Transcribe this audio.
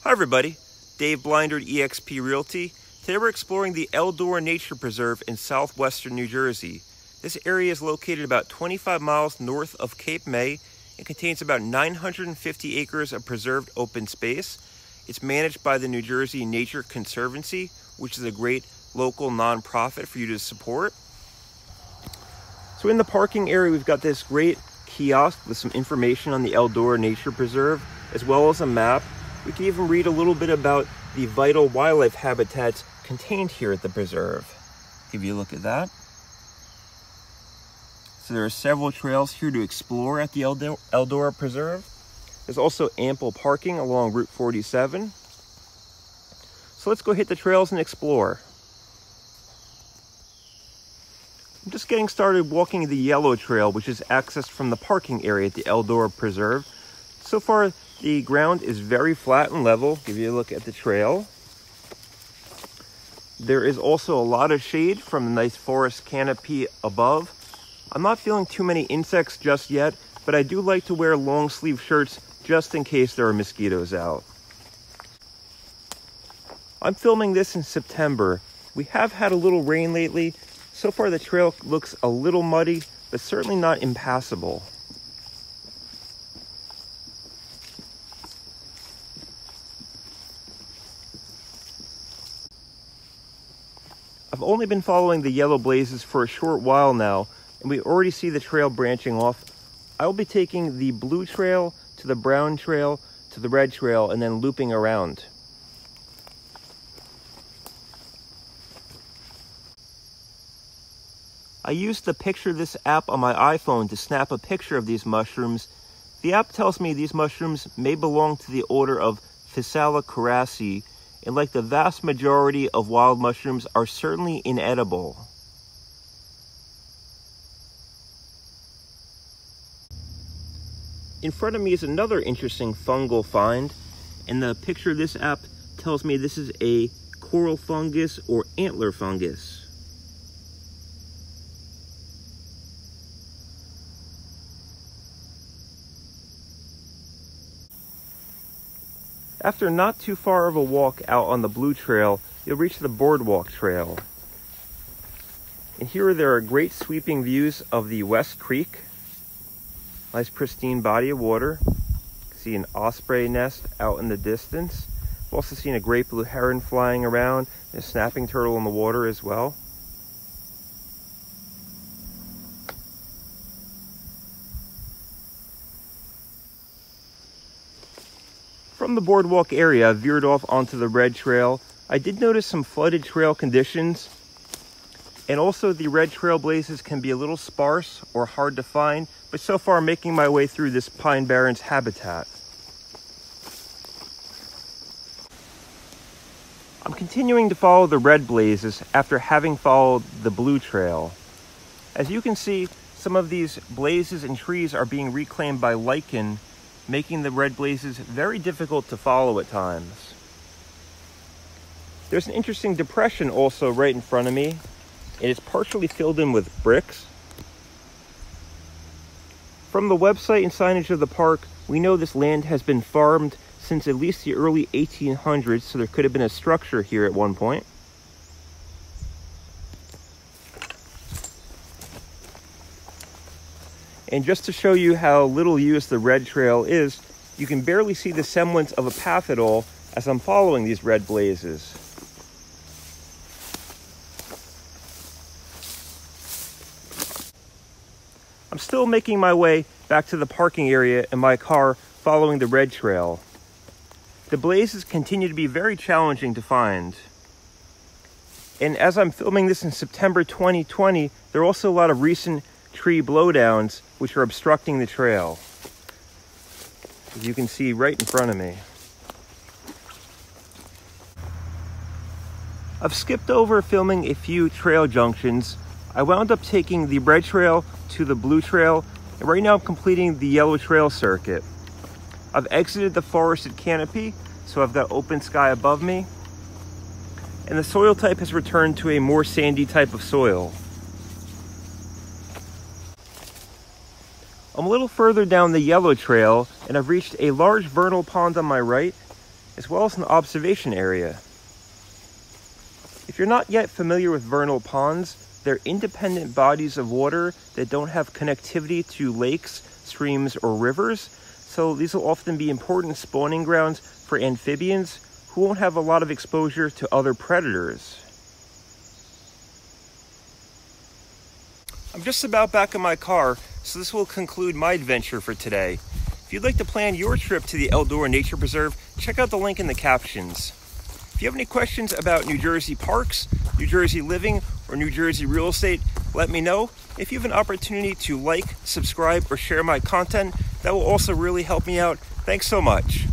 Hi everybody, Dave Blinder at eXp Realty. Today we're exploring the Eldora Nature Preserve in southwestern New Jersey. This area is located about 25 miles north of Cape May and contains about 950 acres of preserved open space. It's managed by the New Jersey Nature Conservancy, which is a great local nonprofit for you to support. So in the parking area, we've got this great kiosk with some information on the Eldora Nature Preserve, as well as a map. We can even read a little bit about the vital wildlife habitats contained here at the preserve. Give you a look at that. So there are several trails here to explore at the Eldora Preserve. There's also ample parking along Route 47. So let's go hit the trails and explore. I'm just getting started walking the yellow trail, which is accessed from the parking area at the Eldora Preserve. So far, the ground is very flat and level. Give you a look at the trail. There is also a lot of shade from the nice forest canopy above. I'm not feeling too many insects just yet, but I do like to wear long sleeve shirts just in case there are mosquitoes out. I'm filming this in September. We have had a little rain lately. So far the trail looks a little muddy, but certainly not impassable. I've only been following the yellow blazes for a short while now, and we already see the trail branching off. I will be taking the blue trail to the brown trail to the red trail and then looping around. I used the Picture This app on my iPhone to snap a picture of these mushrooms. The app tells me these mushrooms may belong to the order of Physalicuraceae, and like the vast majority of wild mushrooms, are certainly inedible. In front of me is another interesting fungal find, and the Picture This app tells me this is a coral fungus or antler fungus. After not too far of a walk out on the blue trail, you'll reach the Boardwalk Trail. And here there are great sweeping views of the West Creek. Nice pristine body of water. You can see an osprey nest out in the distance. I've also seen a great blue heron flying around and a snapping turtle in the water as well. From the boardwalk area, I veered off onto the red trail. I did notice some flooded trail conditions, and also the red trail blazes can be a little sparse or hard to find, but so far I'm making my way through this pine barrens habitat. I'm continuing to follow the red blazes after having followed the blue trail. As you can see, some of these blazes and trees are being reclaimed by lichen, making the red blazes very difficult to follow at times. There's an interesting depression also right in front of me, and it's partially filled in with bricks. From the website and signage of the park, we know this land has been farmed since at least the early 1800s, so there could have been a structure here at one point. And just to show you how little used the red trail is, you can barely see the semblance of a path at all as I'm following these red blazes. I'm still making my way back to the parking area in my car following the red trail. The blazes continue to be very challenging to find. And as I'm filming this in September 2020, there are also a lot of recent tree blowdowns which are obstructing the trail, as you can see right in front of me. I've skipped over filming a few trail junctions. I wound up taking the red trail to the blue trail, and right now I'm completing the yellow trail circuit. I've exited the forested canopy, so I've got open sky above me, and the soil type has returned to a more sandy type of soil. I'm a little further down the yellow trail, and I've reached a large vernal pond on my right. as well as an observation area. If you're not yet familiar with vernal ponds, they're independent bodies of water that don't have connectivity to lakes, streams, or rivers, so these will often be important spawning grounds for amphibians who won't have a lot of exposure to other predators. I'm just about back in my car, so this will conclude my adventure for today. If you'd like to plan your trip to the Eldora Nature Preserve, check out the link in the captions. If you have any questions about New Jersey parks, New Jersey living, or New Jersey real estate, let me know. If you have an opportunity to like, subscribe, or share my content, that will also really help me out. Thanks so much.